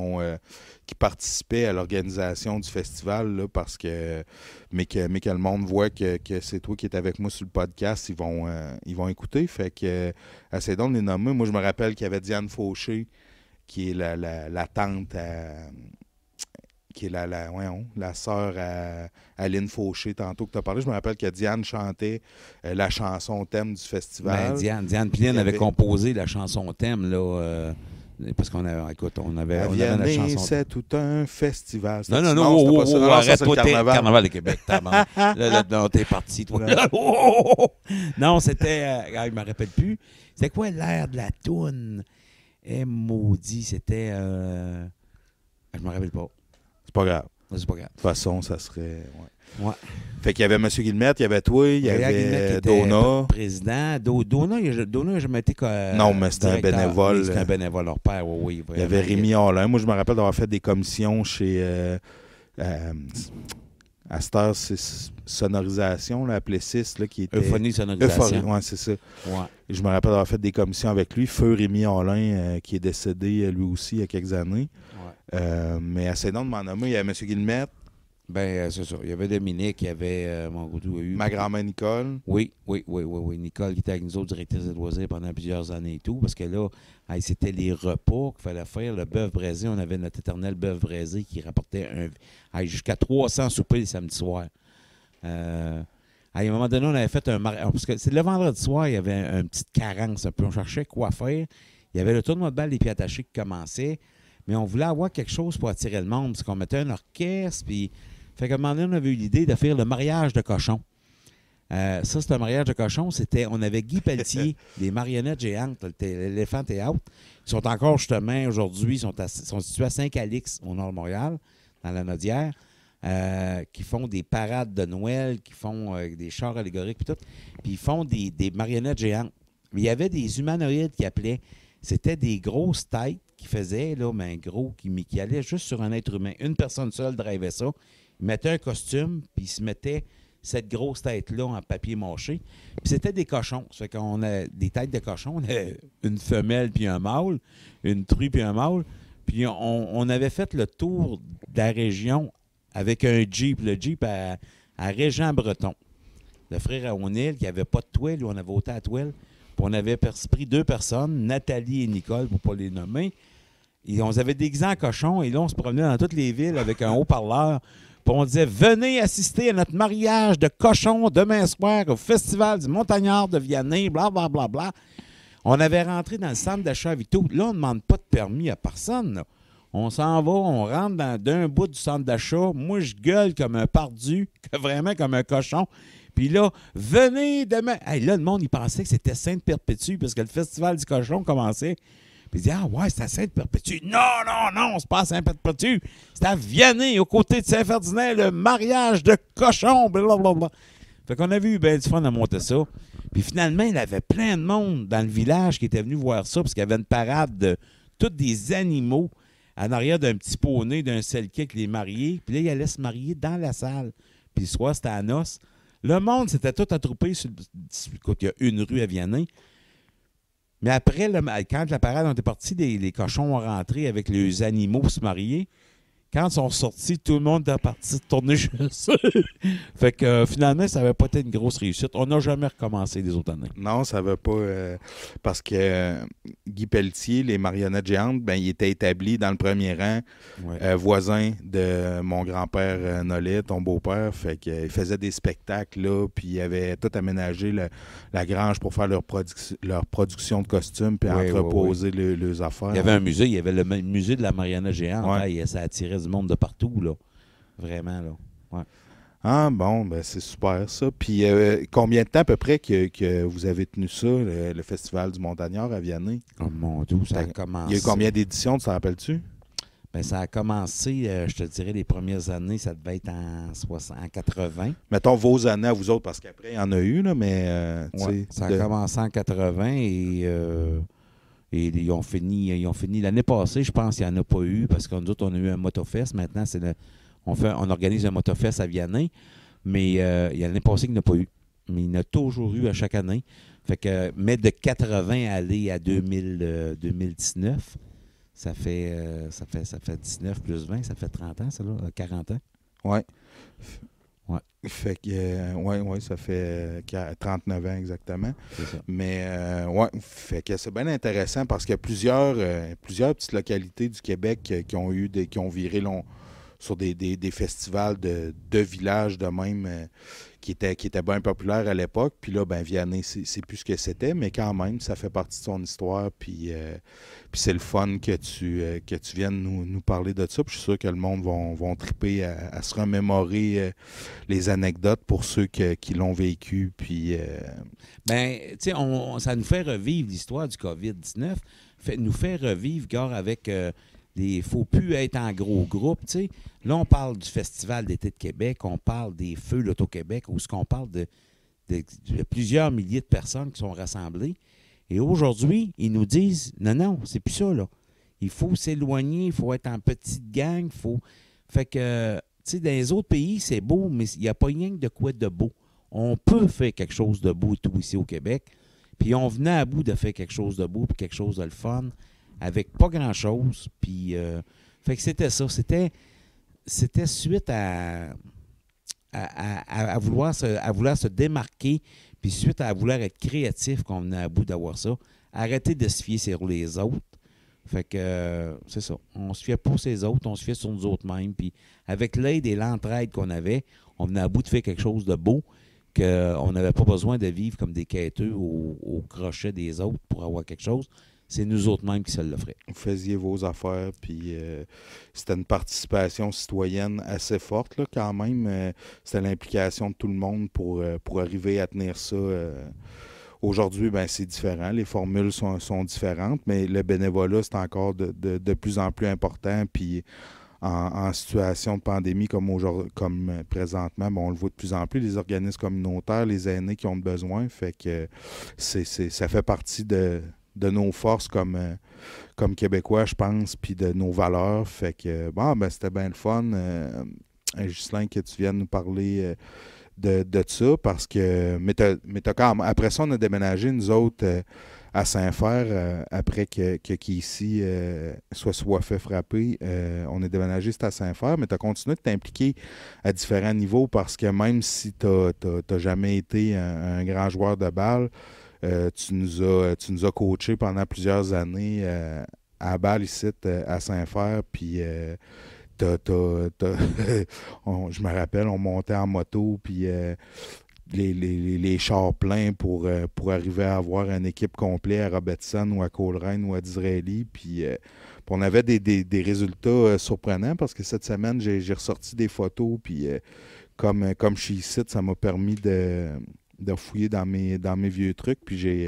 participaient à l'organisation du festival, là, parce que mais que le monde voit que c'est toi qui es avec moi sur le podcast, ils vont écouter. Fait que essaye donc de les nommer. Moi, je me rappelle qu'il y avait Diane Fauché, qui est la tante qui est la sœur à Aline Fauché, tantôt que tu as parlé. Je me rappelle que Diane chantait la chanson thème du festival. Ben, Diane Pline avait composé la chanson thème, là, parce qu'on avait la chanson. C'est tout un festival. Non, arrête-toi, Carnaval de Québec. Non, t'es parti, toi. Non, c'était, je me rappelle plus. C'est quoi l'air de la toune? Maudit, c'était... je me rappelle pas. C'est pas grave. C'est pas grave. toute façon, ça serait... Ouais. Fait qu'il y avait M. Guillemette, il y avait toi, il y avait Dona. Président. Dona n'a jamais été Non, mais c'était un bénévole. Oui, c'était un bénévole, leur père, oui. Il y avait Rémi Hollin. Moi, je me rappelle d'avoir fait des commissions chez... à cette heure, c'est sonorisation, là, appelé 6, là, qui était... Euphonie sonorisation. Oui, c'est ça. Ouais. Et je me rappelle d'avoir fait des commissions avec lui. Feu Rémi Hollin, qui est décédé lui aussi il y a quelques années. Ouais. Mais assez nom de m'en nommer, il y avait M. Guillemette. Ben, c'est ça. Il y avait Dominique, il y avait mon goût eu. Ma grand-mère Nicole. Oui. Nicole qui était avec nous autres, directrice de loisirs pendant plusieurs années et tout, parce que là, c'était les repas qu'il fallait faire. Le bœuf braisé, on avait notre éternel bœuf braisé qui rapportait jusqu'à 300 soupers le samedi soir. À un moment donné, on avait fait un mariage. Parce que c'est le vendredi soir, il y avait une petite carence un peu. On cherchait quoi faire. Il y avait le tournoi de balle des pieds attachés qui commençait, mais on voulait avoir quelque chose pour attirer le monde, parce qu'on mettait un orchestre, puis... Fait qu'à un moment donné, on avait eu l'idée de faire le mariage de cochon. Ça, c'était un mariage de cochon. On avait Guy Pelletier, des marionnettes géantes, l'éléphant théâtre. Ils sont encore, justement, aujourd'hui, ils sont situés à Saint-Calix, au nord de Montréal, dans la Nodière, qui font des parades de Noël, qui font des chars allégoriques, puis tout. Puis ils font des marionnettes géantes. Mais il y avait des humanoïdes qui appelaient. C'était des grosses têtes qui faisaient, là, mais gros, qui allaient juste sur un être humain. Une personne seule drivait ça. Il mettait un costume, puis il se mettait cette grosse tête-là en papier mâché. Puis c'était des cochons. Ça fait qu'on a des têtes de cochons. On a une femelle puis un mâle, une truie puis un mâle. Puis on avait fait le tour de la région avec un Jeep. Le Jeep à Régent-Breton. Le frère à O'Neill, qui n'avait pas de toile, lui, on avait ôté la toile. Puis on avait pris 2 personnes, Nathalie et Nicole, pour ne pas les nommer. Et on avait déguisé en cochon. Et là, on se promenait dans toutes les villes avec un haut-parleur. Puis on disait, venez assister à notre mariage de cochon demain soir au Festival du Montagnard de Vianney, blablabla. Bla, bla, bla. On avait rentré dans le centre d'achat à Victo. Là, on ne demande pas de permis à personne. Là. On s'en va, on rentre d'un bout du centre d'achat. Moi, je gueule comme un pardu, vraiment comme un cochon. Puis là, venez demain. Hey, là, le monde, il pensait que c'était Sainte-Perpétue parce que le Festival du cochon commençait. Puis il dit, ah ouais, c'est à Sainte-Perpétue. Non, c'est pas à Sainte-Perpétue. C'est à Vianney, aux côtés de Saint-Ferdinand, le mariage de cochon, blablabla. Fait qu'on avait eu bien du fun à monter ça. Puis finalement, il y avait plein de monde dans le village qui était venu voir ça, parce qu'il y avait une parade de tous des animaux en arrière d'un petit poney, d'un selkie avec les mariés. Puis là, il allait se marier dans la salle. Puis le soir, c'était à noces. Le monde s'était tout attroupé sur il y a une rue à Vianney. Mais après, quand la parade était partie, les cochons ont rentré avec les animaux pour se marier. Quand ils sont sortis, tout le monde est parti tourner chez eux. Fait que finalement, ça n'avait pas été une grosse réussite. On n'a jamais recommencé les autres années. Non, ça ne va pas. Parce que Guy Pelletier, les marionnettes géantes, ben, il était établi dans le premier rang, voisin de mon grand-père Nollet, ton beau-père. Fait qu'il faisait des spectacles là, puis il avait tout aménagé la grange pour faire leur production de costumes, puis entreposer leurs affaires. Il y avait un musée, il y avait le musée de la marionnette géante. Ouais. Là, ça attirait du monde de partout, là. Vraiment, là. Ouais. Ah, bon, ben c'est super, ça. Puis, combien de temps, à peu près, que vous avez tenu ça, le Festival du Montagnard à Vianney? Oh, mon Dieu, ça a commencé. Il y a eu combien d'éditions, tu t'en rappelles-tu? Ben, ça a commencé, je te dirais, les premières années, ça devait être en 80. Mettons vos années à vous autres, parce qu'après, il y en a eu, là, mais... ça a commencé en 80 et ils ont fini l'année passée, je pense qu'il n'y en a pas eu, parce que nous autres, on a eu un motofest. Maintenant, on organise un motofest à Vianney, mais il y a l'année passée qu'il n'y en a pas eu. Mais il y en a toujours eu à chaque année. Fait que, mais de 80 à aller à 2019, ça fait 19 plus 20, ça fait 30 ans, ça, là, 40 ans. Oui. Ouais. Fait que, ça fait 39 ans exactement. C'est ça. Mais, fait que c'est bien intéressant parce qu'il y a plusieurs petites localités du Québec qui ont viré sur des festivals de villages de même qui étaient bien populaires à l'époque. Puis là, ben Vianney, c'est plus ce que c'était, mais quand même, ça fait partie de son histoire. Puis c'est le fun que tu viennes nous parler de ça. Puis je suis sûr que le monde vont triper à se remémorer les anecdotes pour ceux qui l'ont vécu. Puis, ben, tu sais, ça nous fait revivre l'histoire du COVID-19, nous fait revivre, gars, avec Il ne faut plus être en gros groupe. T'sais. Là, on parle du Festival d'été de Québec, on parle des Feux l'Auto-Québec, où on parle de plusieurs milliers de personnes qui sont rassemblées. Et aujourd'hui, ils nous disent, non, c'est plus ça, là. Il faut s'éloigner, il faut être en petite gang, Fait que, tu sais, dans les autres pays, c'est beau, mais il n'y a pas rien de quoi de beau. On peut faire quelque chose de beau tout ici au Québec. Puis on venait à bout de faire quelque chose de beau, puis quelque chose de le fun, avec pas grand-chose. Puis, fait que c'était ça. C'était suite à vouloir se démarquer, puis suite à vouloir être créatif qu'on venait à bout d'avoir ça. Arrêter de se fier sur les autres. Fait que, c'est ça. On se fiait pas sur les autres, on se fiait sur nous autres mêmes. Puis avec l'aide et l'entraide qu'on avait, on venait à bout de faire quelque chose de beau, qu'on n'avait pas besoin de vivre comme des quêteux au crochet des autres pour avoir quelque chose. C'est nous autres mêmes qui se l'offraient. Vous faisiez vos affaires, puis c'était une participation citoyenne assez forte, là, quand même. C'était l'implication de tout le monde pour arriver à tenir ça. Aujourd'hui, ben c'est différent. Les formules sont différentes, mais le bénévolat, c'est encore de plus en plus important. Puis en situation de pandémie comme présentement, bon, on le voit de plus en plus, les organismes communautaires, les aînés qui ont besoin. Fait que ça fait partie de nos forces comme Québécois, je pense, puis de nos valeurs. Fait que, bon, ben c'était bien le fun. Ghislain, que tu viennes nous parler de ça, parce que... Mais t'as quand même... Après ça, on a déménagé, nous autres, à Saint-Fer, après que Casey soit fait frapper. On est déménagé, c'était à Saint-Fer, mais tu as continué de t'impliquer à différents niveaux, parce que même si tu n'as jamais été un grand joueur de balle, tu nous as coachés pendant plusieurs années à la balle ici, à Saint-Fer, puis... je me rappelle, on montait en moto, puis les chars pleins pour arriver à avoir une équipe complète à Robertson ou à Coleraine ou à Disraeli. Puis on avait des résultats surprenants, parce que cette semaine, j'ai ressorti des photos, puis comme je suis ici, ça m'a permis de fouiller dans mes vieux trucs. Puis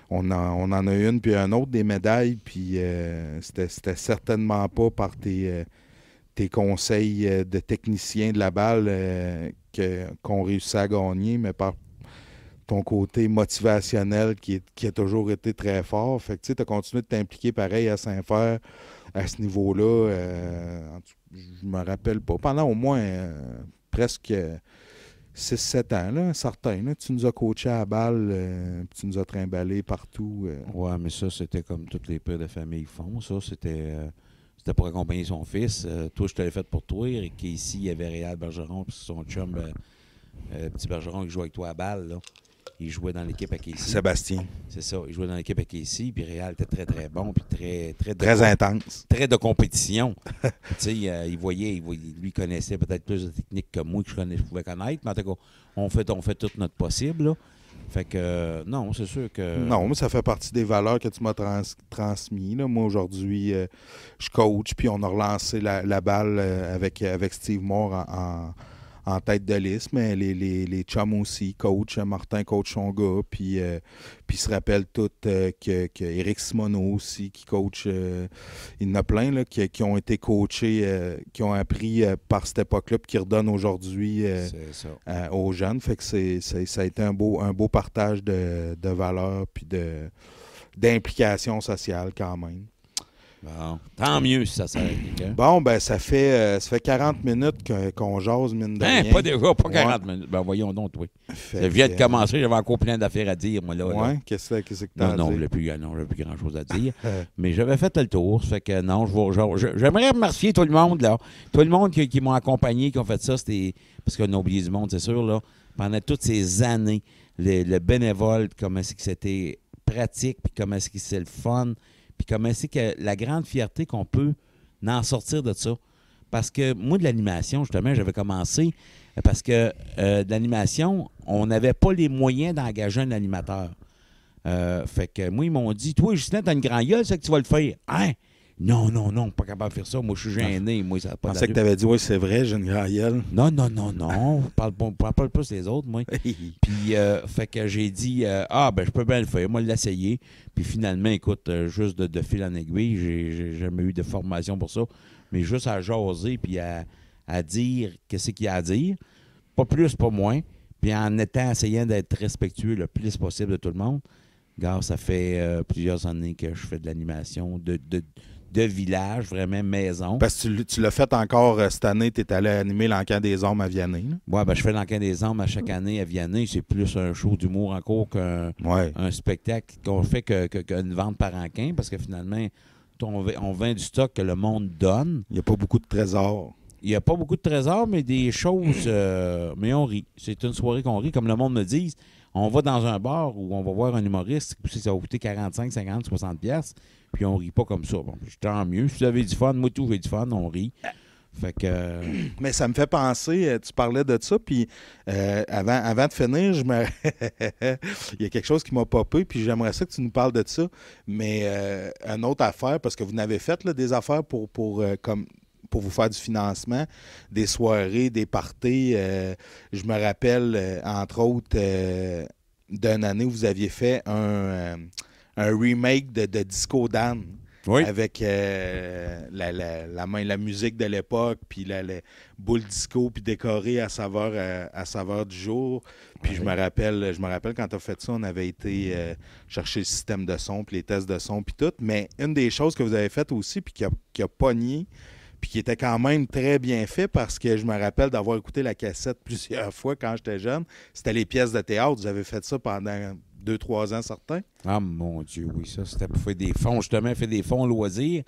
on en a une, puis un autre des médailles, puis c'était certainement pas par tes conseils de technicien de la balle qu'on réussit à gagner, mais par ton côté motivationnel qui a toujours été très fort. Fait que tu as continué de t'impliquer pareil à Saint-Fer à ce niveau-là. Je me rappelle pas. Pendant au moins presque 6-7 ans, là, certain. Là, tu nous as coachés à la balle, tu nous as trimballés partout. Ouais, mais ça, c'était comme tous les pères de famille font. Ça, c'était pour accompagner son fils. Toi, je te l'ai fait pour toi. Et ici, il y avait Réal Bergeron, puis son chum, petit Bergeron, qui jouait avec toi à balle. Là. Il jouait dans l'équipe à Casey. Sébastien. C'est ça. Il jouait dans l'équipe à Casey. Puis Réal était très, très bon. Puis très intense. Très de compétition. Tu sais, il voyait, lui connaissait peut-être plus de techniques que moi que je pouvais connaître. Mais en tout cas, on fait tout notre possible. Là. Fait que, non, c'est sûr que... Non, mais ça fait partie des valeurs que tu m'as transmises. Moi, aujourd'hui, je coach, puis on a relancé la balle avec Steve Moore en tête de liste, mais les chums aussi, coach, Martin coach son gars, puis ils se rappellent tous que Éric Simoneau aussi, qui coach, il y en a plein là, qui ont été coachés, qui ont appris par cette époque-là, puis qui redonnent aujourd'hui aux jeunes. Fait que ça a été un beau partage de valeurs, puis d'implication sociale quand même. Bon, tant mieux si ça sert à quelqu'un. Bon, ben ça fait 40 minutes qu'on jase, mine de rien. Pas déjà, pas 40 minutes. Ben voyons donc, oui. Je viens de commencer, j'avais encore plein d'affaires à dire, moi, là. Oui, qu'est-ce que tu as à dire? Non, j'ai plus grand-chose à dire. Mais j'avais fait le tour, ça fait que non, j'aimerais remercier tout le monde, là. Tout le monde qui m'ont accompagné, qui ont fait ça, c'était... Parce qu'on a oublié du monde, c'est sûr, là. Pendant toutes ces années, le bénévole, comment est-ce que c'était pratique, puis comment est-ce que c'est le fun, puis comment c'est que la grande fierté qu'on peut en sortir de ça. Parce que moi, de l'animation, justement, j'avais commencé parce que de l'animation, on n'avait pas les moyens d'engager un animateur. Fait que moi, ils m'ont dit, toi, Justin, t'as une grande gueule, c'est que tu vas le faire. Hein? Non, pas capable de faire ça. Moi, je suis gêné. Moi, ça n'a Je pas pensais que d'allure. tu avais dit, oui, c'est vrai, j'ai une grand gueule. Non. Parle pas plus des autres, moi. Puis, fait que j'ai dit, je peux bien le faire. Moi, l'essayer. Puis finalement, écoute, juste de fil en aiguille, j'ai jamais eu de formation pour ça. Mais juste à jaser, puis à dire qu'est-ce qu'il y a à dire. Pas plus, pas moins. Puis en essayant d'être respectueux le plus possible de tout le monde. Gars, ça fait plusieurs années que je fais de l'animation de village, vraiment maison. Parce que tu l'as fait encore cette année, tu es allé animer l'Encan des Hommes à Vianney. Ouais, je fais l'Encan des Hommes à chaque année à Vianney. C'est plus un show d'humour encore qu'un spectacle qu'on fait qu'une vente par encan, parce que finalement, on vend du stock que le monde donne. Il n'y a pas beaucoup de trésors. Il n'y a pas beaucoup de trésors, mais des choses. Mais on rit. C'est une soirée qu'on rit, comme le monde me dit. On va dans un bar où on va voir un humoriste, ça va coûter 45, 50, 60 pièces, puis on rit pas comme ça. Bon, tant mieux. Si vous avez du fun, moi tout, j'ai du fun, on rit. Fait que... Mais ça me fait penser, tu parlais de ça, puis avant de finir, il y a quelque chose qui m'a popé, puis j'aimerais ça que tu nous parles de ça. Mais une autre affaire, parce que vous n'avez fait là, des affaires pour vous faire du financement, des soirées, des parties. Je me rappelle, entre autres, d'une année où vous aviez fait un remake de Disco Dan. Oui. Avec la musique de l'époque, puis la boule disco, puis décorée à saveur du jour. Puis je me rappelle quand tu as fait ça, on avait été chercher le système de son, puis les tests de son, puis tout. Mais une des choses que vous avez faites aussi, puis qui a pogné, puis qui était quand même très bien fait, parce que je me rappelle d'avoir écouté la cassette plusieurs fois quand j'étais jeune, c'était les pièces de théâtre. Vous avez fait ça pendant 2-3 ans certains. Ah, mon Dieu, oui, ça, c'était pour faire des fonds. Justement, fait des fonds loisirs,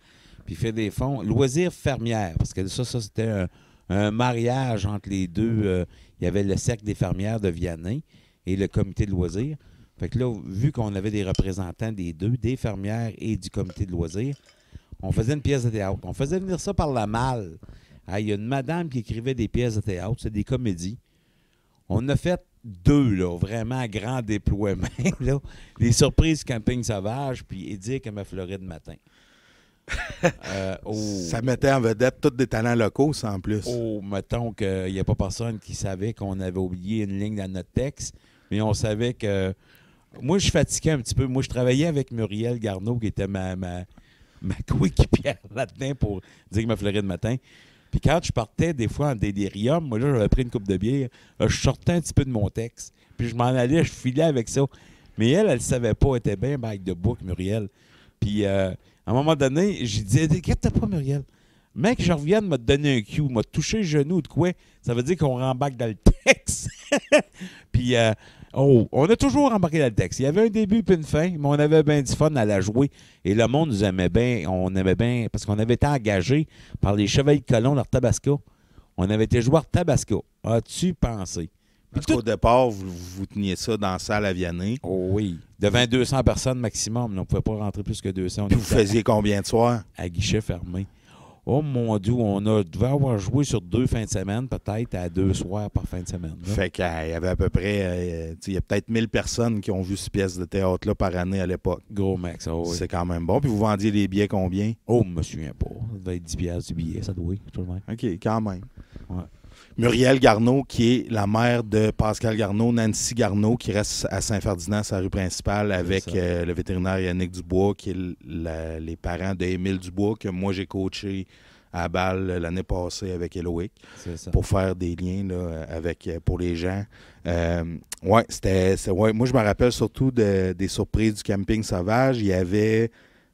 puis fait des fonds loisirs fermières, parce que ça c'était un mariage entre les deux. Il y avait le Cercle des fermières de Vianney et le comité de loisirs. Fait que là, vu qu'on avait des représentants des deux, des fermières et du comité de loisirs, on faisait une pièce de théâtre. On faisait venir ça par la malle. Il y a une madame qui écrivait des pièces de théâtre, c'est des comédies. On a fait 2, là, vraiment à grand déploiement. Là. Les surprises camping sauvage, puis Édic à ma Floride matin. Ça mettait en vedette tous des talents locaux, ça, en plus. Mettons qu'il n'y a pas personne qui savait qu'on avait oublié une ligne dans notre texte, mais on savait que... Moi, je fatiguais un petit peu. Moi, je travaillais avec Muriel Garneau, qui était ma coéquipière là-dedans pour dire ma Floride matin. Puis quand je partais des fois en délirium, moi là, j'avais pris une coupe de bière, je sortais un petit peu de mon texte. Puis je m'en allais, je filais avec ça. Mais elle ne savait pas, elle était bien back de book, Muriel. Puis à un moment donné, j'ai dit, inquiète pas, Muriel. Mec, je reviens de me donner un cue, m'a touché le genou de quoi? Ça veut dire qu'on rembarque dans le texte. Puis, on a toujours embarqué dans le texte. Il y avait un début puis une fin, mais on avait bien du fun à la jouer. Et le monde nous aimait bien. On aimait bien, parce qu'on avait été engagés par les Chevaliers de Colomb, leur Tabasco. On avait été joueurs Tabasco. As-tu pensé? Parce qu'au départ, vous teniez ça dans la salle à Vianney. Oh oui. Devant 200 personnes maximum. On ne pouvait pas rentrer plus que 200. Puis vous faisiez combien de soirs? À guichet fermé. Oh mon Dieu, devait avoir joué sur 2 fins de semaine, peut-être à 2 soirs par fin de semaine. Là. Fait qu'il y avait à peu près, il y a peut-être 1000 personnes qui ont vu ces pièces de théâtre-là par année à l'époque. Gros max, oh oui. C'est quand même bon. Puis vous vendiez les billets combien? Oh, je me souviens pas. Ça devait être 10 piastres du billet, ça doit être tout le monde. OK, quand même. Ouais. Muriel Garneau, qui est la mère de Pascal Garneau, Nancy Garneau, qui reste à Saint-Ferdinand, sa rue principale, avec le vétérinaire Yannick Dubois, qui est les parents d'Émile Dubois, que moi j'ai coaché à Bâle l'année passée avec Eloïc, pour faire des liens là, pour les gens. Moi, je me rappelle surtout des surprises du camping sauvage. Il y avait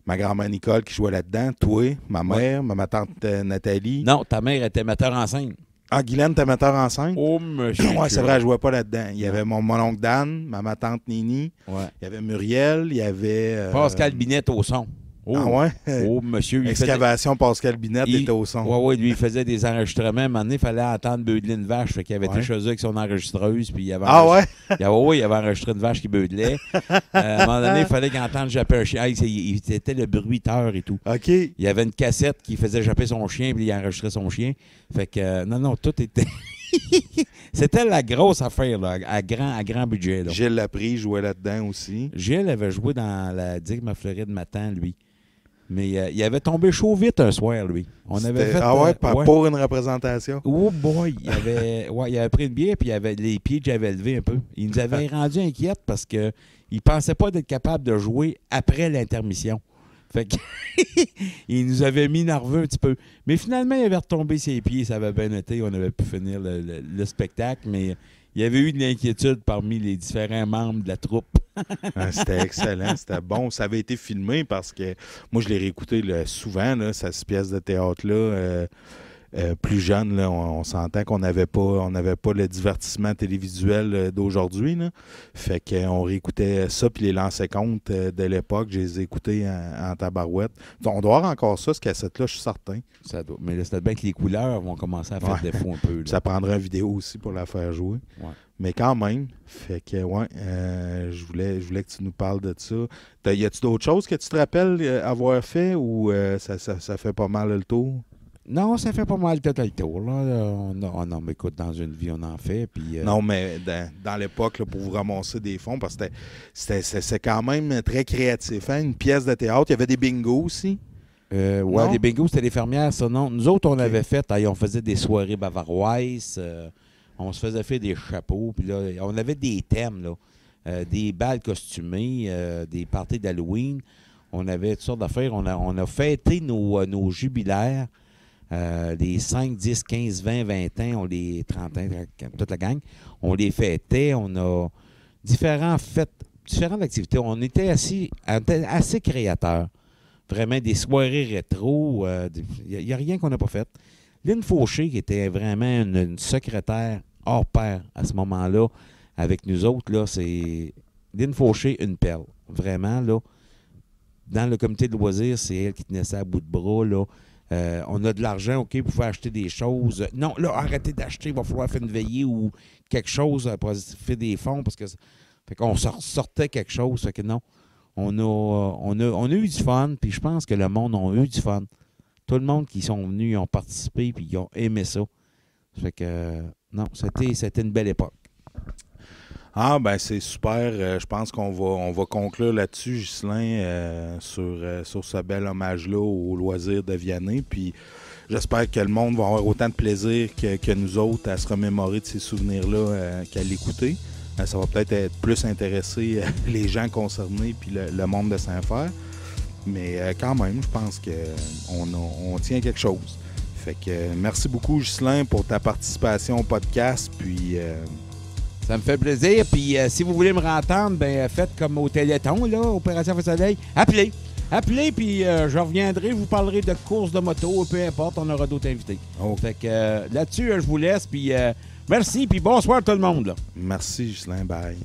ma grand-mère Nicole qui jouait là-dedans, toi, ma mère, ma tante Nathalie. Non, ta mère était metteur en scène. Ah, Guylaine était metteur en scène? Oh, monsieur. Oui, c'est vrai, elle ne jouait pas là-dedans. Il y avait mon oncle Dan, ma tante Nini. Ouais. Il y avait Muriel, il y avait... Pascal Binette au son. Oh. Ah ouais? Oh, monsieur. Excavation Pascal Binette était au son. Oui, lui, il faisait des enregistrements. À un moment donné, il fallait entendre beudler une vache. Fait qu'il avait été chez eux avec son enregistreuse. Puis il avait il avait enregistré une vache qui beudelait. À un moment donné, il fallait qu'il entende japper un chien. Il était le bruiteur et tout. OK. Il y avait une cassette qui faisait japper son chien, puis il enregistrait son chien. Fait que, non, tout était... C'était la grosse affaire, là, à grand budget. Là. Gilles Laprie jouait là-dedans aussi. Gilles avait joué dans la Digue ma Floride matin, lui. Mais il avait tombé chaud vite un soir, lui. On avait fait, pour une représentation. Oh boy! Il avait pris une bière, puis il avait les pieds que j'avais levés un peu. Il nous avait rendu inquiètes parce qu'il ne pensait pas d'être capable de jouer après l'intermission. Fait que il nous avait mis nerveux un petit peu. Mais finalement, il avait retombé ses pieds, ça avait bien été. On avait pu finir le spectacle, mais il y avait eu de l'inquiétude parmi les différents membres de la troupe. C'était excellent, c'était bon. Ça avait été filmé parce que moi, je l'ai réécouté souvent, là, cette pièce de théâtre-là. Plus jeune, là, on s'entend qu'on n'avait pas le divertissement télévisuel d'aujourd'hui. Là. Fait qu'on réécoutait ça, puis les lancers comptes de l'époque, je les ai écoutés en tabarouette. On doit avoir encore ça, ce cassette-là, je suis certain. Ça doit. Mais là, c'est bien que les couleurs vont commencer à faire défaut un peu. Là. Ça prendrait une vidéo aussi pour la faire jouer. Ouais. Mais quand même, fait que je voulais que tu nous parles de ça. Y a-tu d'autres choses que tu te rappelles avoir fait ou ça fait pas mal le tour? Non, ça fait pas mal tout le tour. Là. Non, mais écoute, dans une vie, on en fait. Puis, Non, mais dans l'époque, là, pour vous ramasser des fonds, parce que c'est quand même très créatif. Hein? Une pièce de théâtre. Il y avait des bingos aussi. Les bingos, c'était les fermières, ça, non. Nous autres, on avait fait, on faisait des soirées bavaroises. On se faisait faire des chapeaux. Puis là, on avait des thèmes, là. Des balles costumées, des parties d'Halloween. On avait toutes sortes d'affaires. On a fêté nos jubilaires. Les 5, 10, 15, 20, 20 ans, 30 ans, toute la gang, on les fêtait. On a différentes activités. On était assez créateurs. Vraiment des soirées rétro. Il n'y a rien qu'on n'a pas fait. Lynn Fauché, qui était vraiment une secrétaire hors pair à ce moment-là, avec nous autres, là, c'est Lynn Fauché, une perle. Vraiment, là. Dans le comité de loisirs, c'est elle qui tenait ça à bout de bras, là. On a de l'argent, OK, pour faire acheter des choses. Non, là, arrêtez d'acheter, il va falloir faire une veillée ou quelque chose pour faire des fonds parce que fait qu'on sortait quelque chose. Fait que non, on a eu du fun, puis je pense que le monde a eu du fun. Tout le monde qui sont venus, ils ont participé, puis ils ont aimé ça. Fait que non, c'était une belle époque. Ah, ben c'est super. Je pense qu'on va conclure là-dessus, Ghislain, sur ce bel hommage-là au loisir de Vianney. Puis j'espère que le monde va avoir autant de plaisir que nous autres à se remémorer de ces souvenirs-là qu'à l'écouter. Ça va peut-être être plus intéresser les gens concernés puis le monde de Saint-Fer. Mais quand même, je pense qu'on tient quelque chose. Fait que merci beaucoup, Ghislain, pour ta participation au podcast. Puis... Ça me fait plaisir. Puis si vous voulez me entendre, ben faites comme au Téléthon, là, Opération Feu Soleil. Appelez. Appelez, puis je reviendrai, je vous parlerai de courses de moto, peu importe, on aura d'autres invités. Oh. Fait que là-dessus, je vous laisse, puis merci, puis bonsoir tout le monde. Là. Merci, Ghislain. Bye.